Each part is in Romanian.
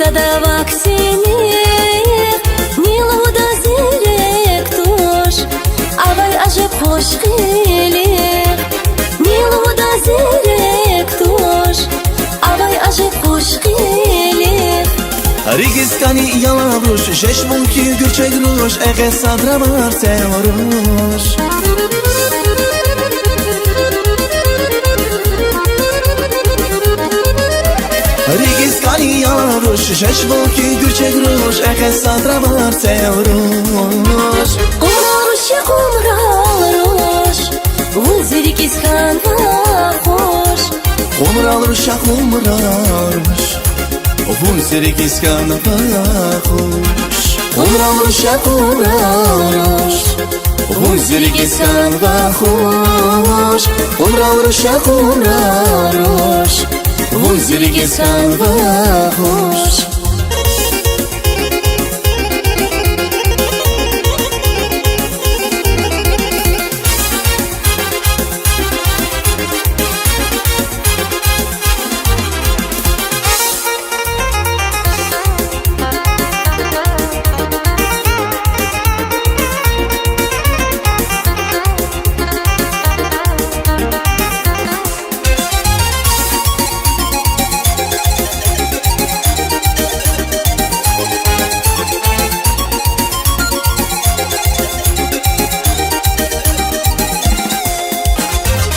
da vaksini Nilo da zirek tuş Avay ajab hoş gelir Nilo da zirek tuş Avay ajab hoş gelir Regiskani yavruş Şeş bunki gürçek ruş Ege sadra var sevaruş Regiskani yavruş Şeş bunki gürçek ruş Ege sadra var sevaruş Kumraruş ya kumraruş Vuz regiskan va hoş Kumraruş ya kumraruş Vuz regiskan va hoş Kumraruş ya kumraruş Vuz regiskan va hoş Kumraruş ya kumraruş Vuz regiskan va hoş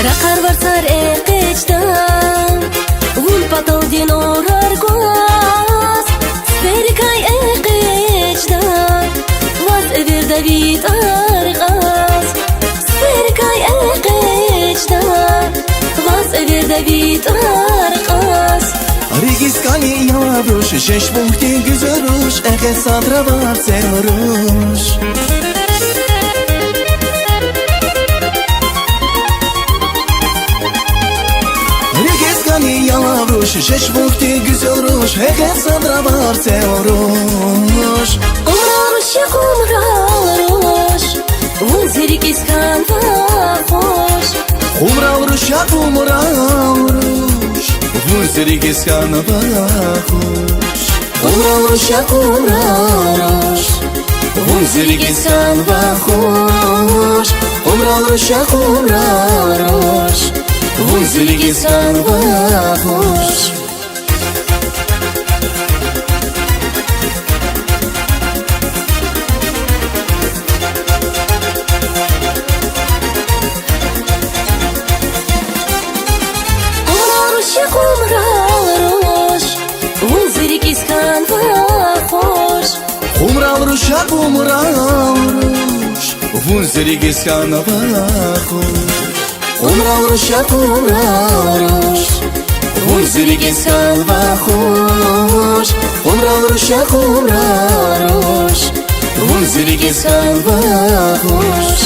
Rakar varsar eqechtan Vul patal din orar gwas Verikay eqechtan Vaz evir David arqas Verikay eqechtan Vaz evir David arqas Regiskani yavruş Şeş bunki güzöruş Ege sadra var sevaruş Yavruş, şeş bukti güzel ruş Heke sadra var sevaruş Kumraruş ya kumraruş Vuz regiskan va hoş Kumraruş ya kumraruş Vuz regiskan va hoş Kumraruş ya kumraruş Vuz regiskan va hoş Kumraruş ya kumraruş Vuz regiskan va hoş Kumraruş ya kumraruş Vuz regiskan va hoş Kumraruş ya kumraruş Vuz regiskan va hoş Kumraruş ya kumraruş Vuz regiskan va hoş Kumraruş ya kumraruş Vuz regiskan va hoş